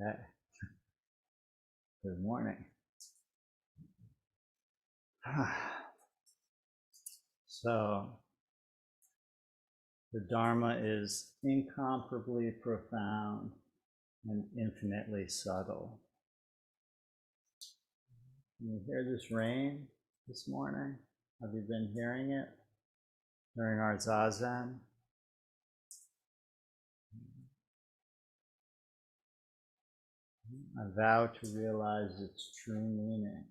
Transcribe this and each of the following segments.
Okay. Good morning. So, the Dharma is incomparably profound and infinitely subtle. Can you hear this rain this morning? Have you been hearing it during our zazen? I vow to realize its true meaning.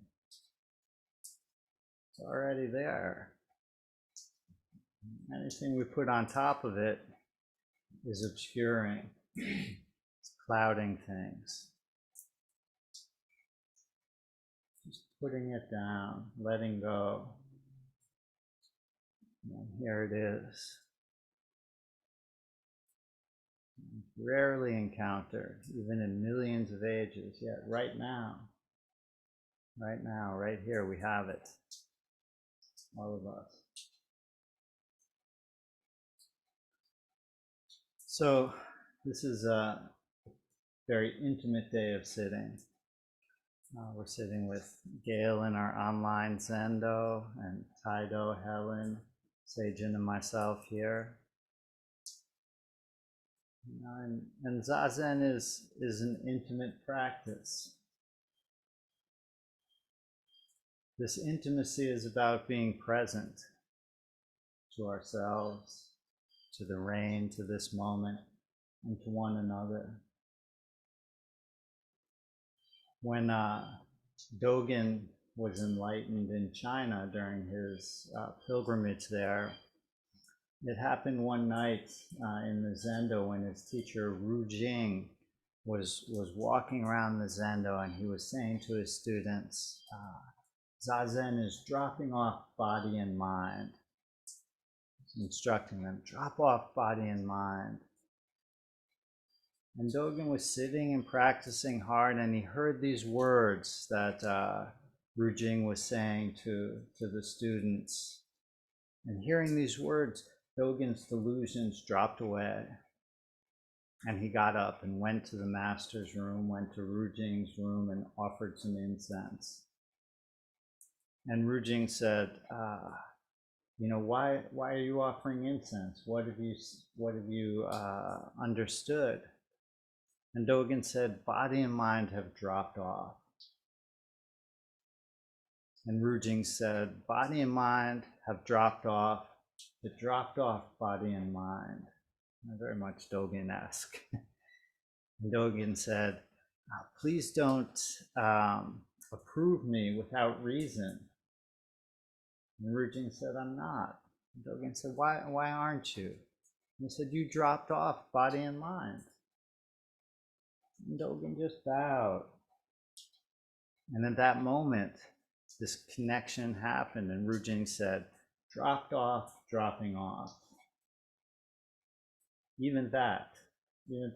It's already there. Anything we put on top of it is obscuring, it's clouding things. Just putting it down, letting go. And here it is. Rarely encountered, even in millions of ages, yet right now, right here, we have it, all of us. So this is a very intimate day of sitting. We're sitting with Gail in our online Zendo, and Taido, Helen, Seijin, and myself here. And Zazen is an intimate practice. This intimacy is about being present to ourselves, to the rain, to this moment, and to one another. When Dogen was enlightened in China during his pilgrimage there, it happened one night in the Zendo when his teacher Ru Jing was walking around the Zendo, and he was saying to his students, Zazen is dropping off body and mind. He's instructing them, drop off body and mind. And Dogen was sitting and practicing hard, and he heard these words that Ru Jing was saying to the students. And hearing these words, Dogen's delusions dropped away. And he got up and went to the master's room, went to Ru Jing's room, and offered some incense. And Ru Jing said, why are you offering incense? What have you understood? And Dogen said, body and mind have dropped off. And Ru Jing said, body and mind have dropped off. It dropped off body and mind. Very much Dogen-esque. And Dogen said, please don't approve me without reason. And Ru Jing said, I'm not. And Dogen said, why aren't you? And he said, you dropped off body and mind. And Dogen just bowed. And at that moment, this connection happened, and Ru Jing said, dropped off, dropping off. Even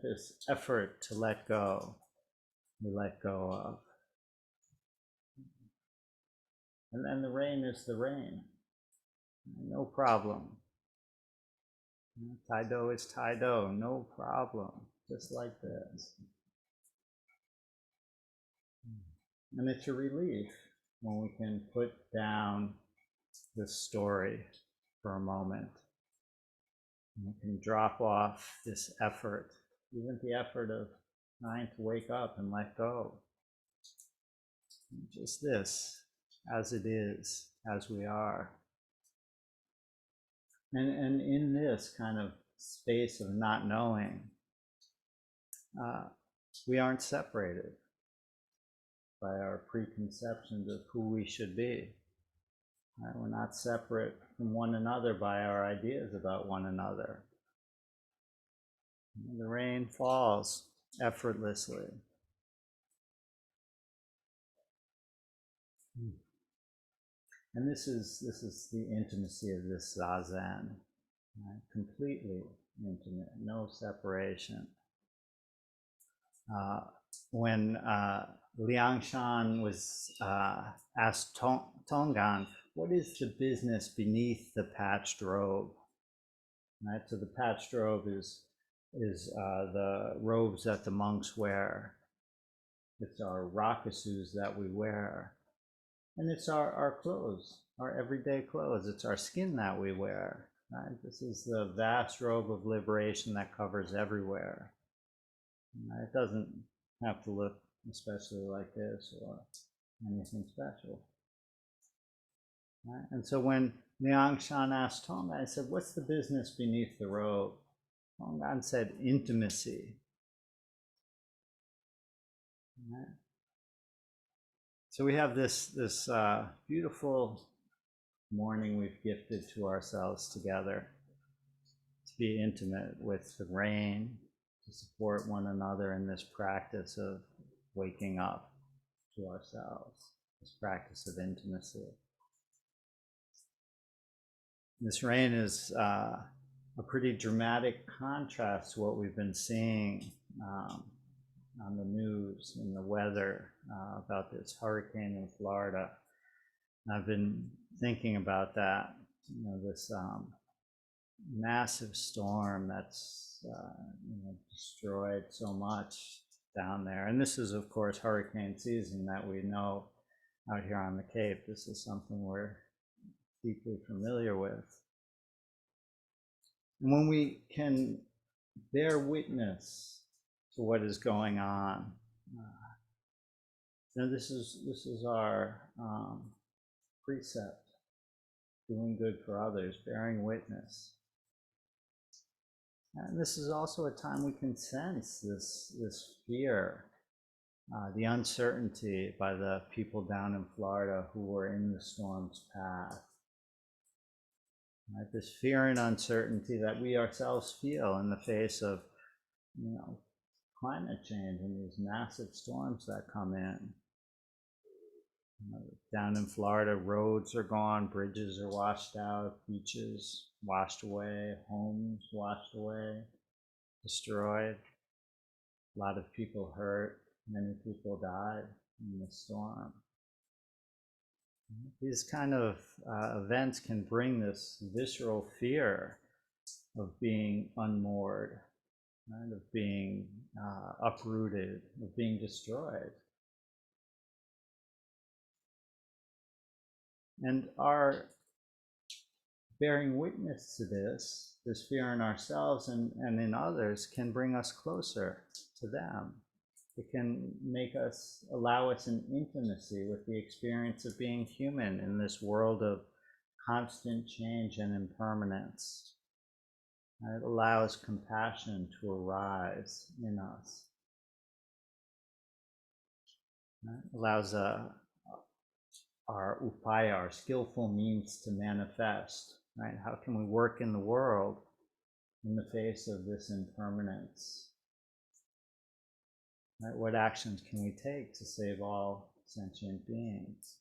this effort to let go, we let go of. And then the rain is the rain. No problem. Taido is Taido, no problem. Just like this. And it's a relief when we can put down this story for a moment. We can drop off this effort, even the effort of trying to wake up and let go. Just this, as it is, as we are. And in this kind of space of not knowing, we aren't separated by our preconceptions of who we should be. Right? We're not separate from one another by our ideas about one another. The rain falls effortlessly. And this is the intimacy of this zazen, right? Completely intimate, no separation. When Liangshan was asked Tonggan, what is the business beneath the patched robe? Right, so the patched robe is the robes that the monks wear it's our rakusus that we wear, and it's our clothes, our everyday clothes. It's our skin that we wear. Right? This is the vast robe of liberation that covers everywhere. It doesn't have to look especially like this or anything special. Right? And so when Liang Shan asked Tongan, I said, what's the business beneath the robe? Tongan said, intimacy. Right? So we have this beautiful morning we've gifted to ourselves together to be intimate with the rain, to support one another in this practice of waking up to ourselves, this practice of intimacy. This rain is a pretty dramatic contrast to what we've been seeing on the news and the weather about this hurricane in Florida. I've been thinking about that, this massive storm that's destroyed so much down there. And this is, of course, hurricane season that we know out here on the Cape. This is something we're deeply familiar with. And when we can bear witness to what is going on, this is our precept: doing good for others, bearing witness. And this is also a time we can sense this fear, the uncertainty by the people down in Florida who were in the storm's path. Right? This fear and uncertainty that we ourselves feel in the face of, climate change and these massive storms that come in. Down in Florida, roads are gone, bridges are washed out, beaches washed away, homes washed away, destroyed. A lot of people hurt, many people died in the storm. These kind of events can bring this visceral fear of being unmoored, right? Of being uprooted, of being destroyed. And our bearing witness to this fear in ourselves and in others can bring us closer to them. It can allow us an intimacy with the experience of being human in this world of constant change and impermanence. It allows compassion to arise in us. It allows our upaya, our skillful means to manifest. Right? How can we work in the world in the face of this impermanence? Right? What actions can we take to save all sentient beings?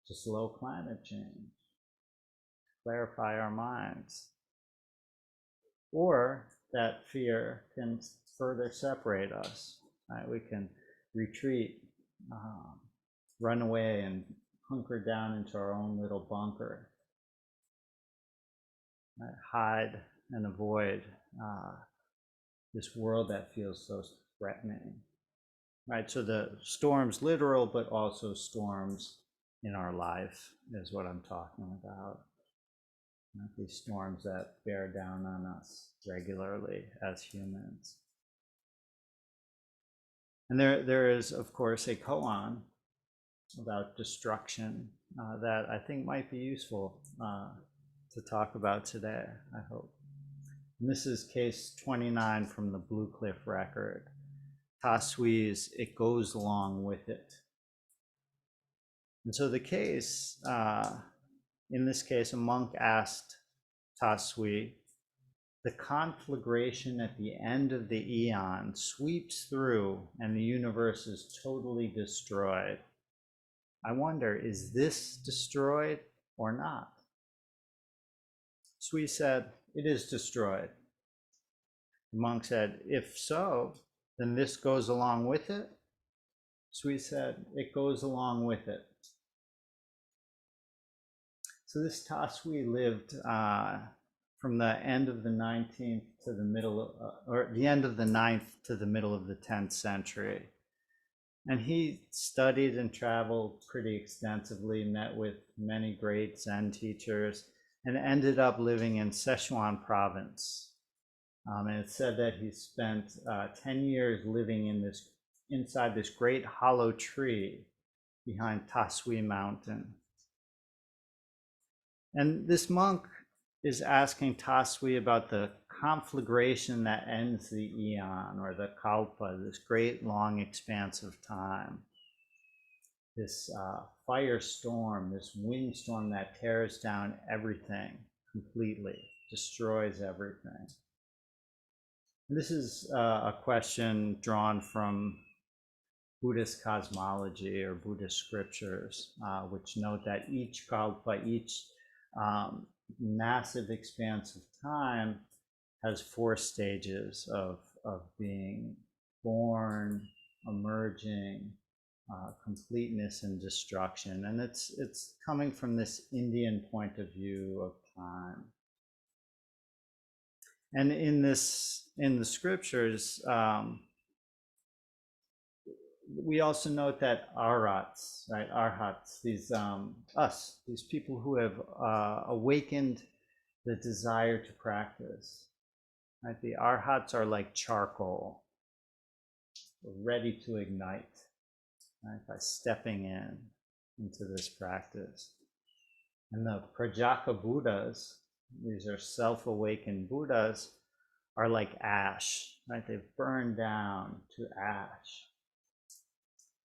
To slow climate change, clarify our minds. Or that fear can further separate us. Right? We can retreat, run away and hunker down into our own little bunker. Right? Hide and avoid this world that feels so threatening. Right? So the storms literal, but also storms in our life is what I'm talking about. Right? These storms that bear down on us regularly as humans. And there is, of course, a koan about destruction that I think might be useful to talk about today, I hope. And this is case 29 from the Blue Cliff record. Ta Sui's It Goes Along With It. And so the case, in this case, a monk asked Ta Sui, the conflagration at the end of the eon sweeps through and the universe is totally destroyed. I wonder, is this destroyed or not? Sui said, it is destroyed. The monk said, if so, then this goes along with it? Sui said, it goes along with it. So this Ta Sui lived from the end of the 19th to the middle, or the end of the 9th to the middle of the 10th century. And he studied and traveled pretty extensively, met with many great Zen teachers, and ended up living in Sichuan province. And it's said that he spent 10 years living inside this great hollow tree behind Tasui Mountain. And this monk is asking Tasui about the conflagration that ends the eon, or the kalpa, this great long expanse of time. This firestorm, this windstorm that tears down everything completely, destroys everything. And this is a question drawn from Buddhist cosmology or Buddhist scriptures, which note that each kalpa, each massive expanse of time has 4 stages of being born, emerging, completeness, and destruction. And it's coming from this Indian point of view of time. And in the scriptures, we also note that arhats, right? Arhats, these these people who have awakened the desire to practice. Right? The arhats are like charcoal, ready to ignite, right? By stepping into this practice. And the Prajaka Buddhas, these are self-awakened Buddhas, are like ash, right? They've burned down to ash.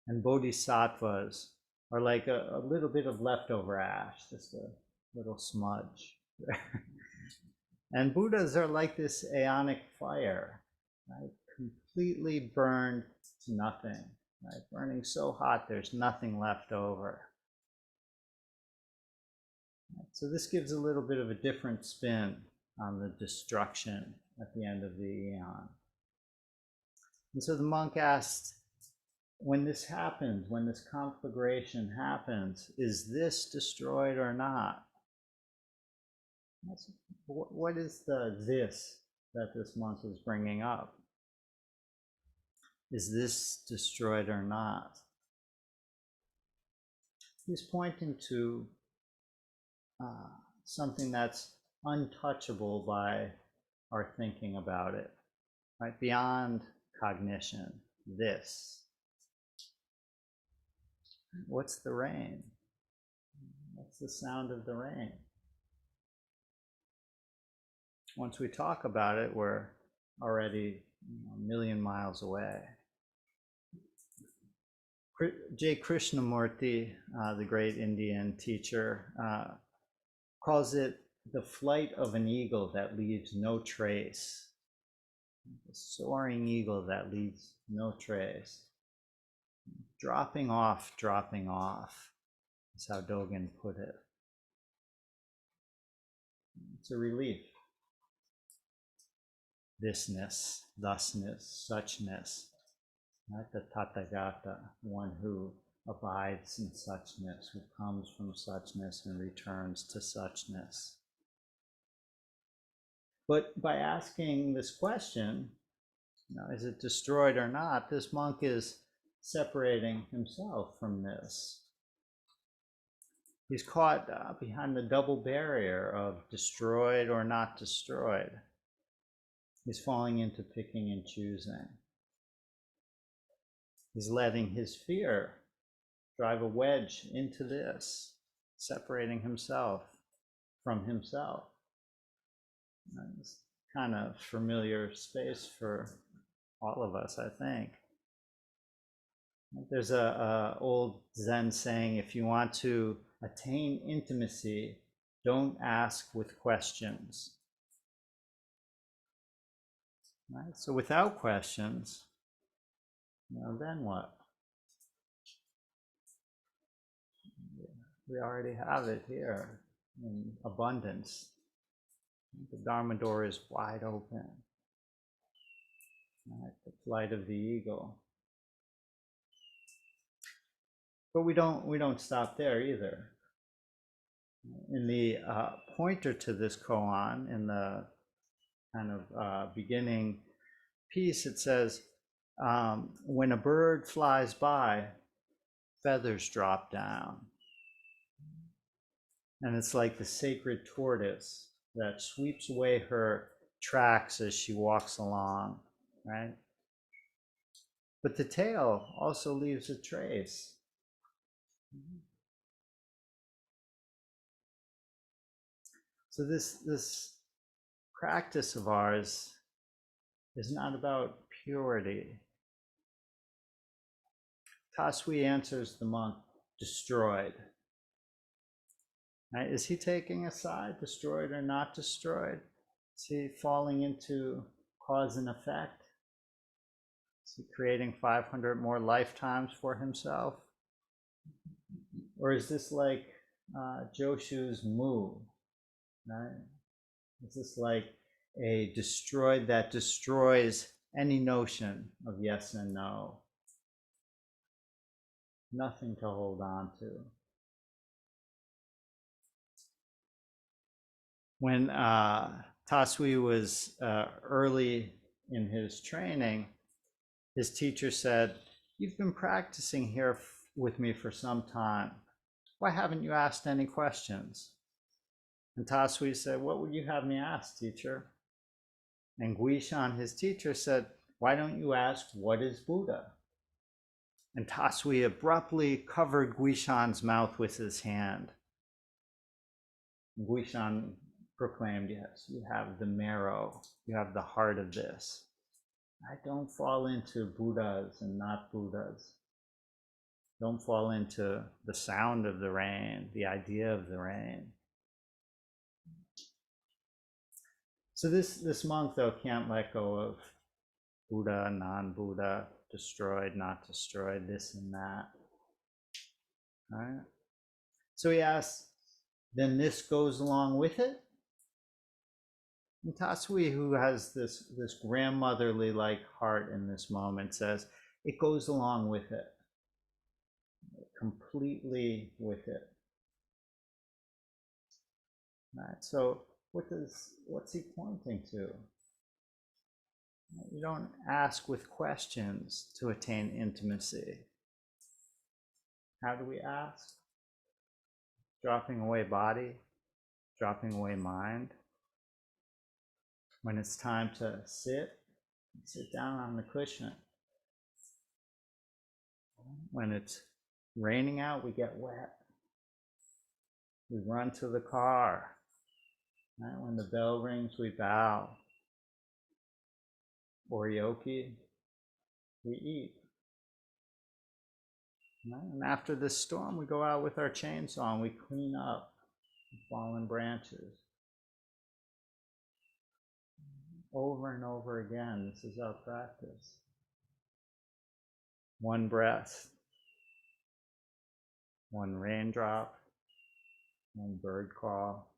And bodhisattvas are like a little bit of leftover ash, just a little smudge. And Buddhas are like this aeonic fire, right? Completely burned to nothing, right? Burning so hot there's nothing left over. So this gives a little bit of a different spin on the destruction at the end of the eon. And so the monk asked, when this happens, when this conflagration happens, is this destroyed or not? What is the this that this monk is bringing up? Is this destroyed or not? He's pointing to something that's untouchable by our thinking about it, right? Beyond cognition, this. What's the rain? What's the sound of the rain? Once we talk about it, we're already a million miles away. J. Krishnamurti, the great Indian teacher, calls it the flight of an eagle that leaves no trace. The soaring eagle that leaves no trace. Dropping off is how Dogen put it. It's a relief. Thisness, thusness, suchness. Right? The Tathagata, one who abides in suchness, who comes from suchness and returns to suchness. But by asking this question, is it destroyed or not, this monk is separating himself from this. He's caught behind the double barrier of destroyed or not destroyed. He's falling into picking and choosing. He's letting his fear drive a wedge into this, separating himself from himself. It's kind of familiar space for all of us, I think. There's a old Zen saying, if you want to attain intimacy, don't ask with questions. Right? So without questions, then what? We already have it here in abundance. The Dharma door is wide open. Right? The flight of the eagle. But we don't stop there either. In the pointer to this koan, in the kind of beginning piece, it says, when a bird flies by, feathers drop down. And it's like the sacred tortoise that sweeps away her tracks as she walks along, right? But the tail also leaves a trace. So this practice of ours is not about purity. Taswi answers the monk, destroyed. Right? Is he taking a side, destroyed or not destroyed? Is he falling into cause and effect? Is he creating 500 more lifetimes for himself? Or is this like Joshu's move, right? Is this like a destroyed that destroys any notion of yes and no? Nothing to hold on to. When Taswi was early in his training, his teacher said, "You've been practicing here with me for some time. Why haven't you asked any questions?" And Taswi said, "What would you have me ask, teacher?" And Guishan, his teacher, said, "Why don't you ask, what is Buddha?" And Taswi abruptly covered Guishan's mouth with his hand. Guishan proclaimed, "Yes, you have the marrow, you have the heart of this. I don't fall into Buddhas and not Buddhas. Don't fall into the sound of the rain, the idea of the rain." So this monk, though, can't let go of Buddha, non-Buddha, destroyed, not destroyed, this and that. All right? So he asks, then this goes along with it? And Taswi, who has this grandmotherly like heart in this moment, says, it goes along with it, completely with it. Right? So what's he pointing to? You don't ask with questions to attain intimacy. How do we ask? Dropping away body, dropping away mind. When it's time to sit down on the cushion. When it's raining out, we get wet. We run to the car. Right? When the bell rings, we bow. Oryoki, we eat. Right? And after this storm, we go out with our chainsaw and we clean up fallen branches. Over and over again, this is our practice. One breath, one raindrop, one bird call.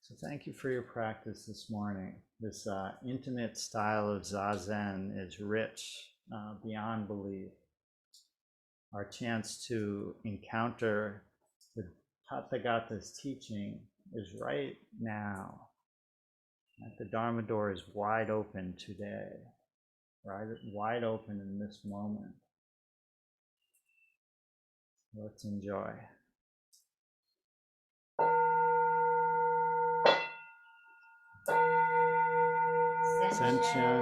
So thank you for your practice this morning. This intimate style of Zazen is rich beyond belief. Our chance to encounter the Tathagata's teaching is right now. The Dharma door is wide open today, right? Wide open in this moment. Let's enjoy. Senshin.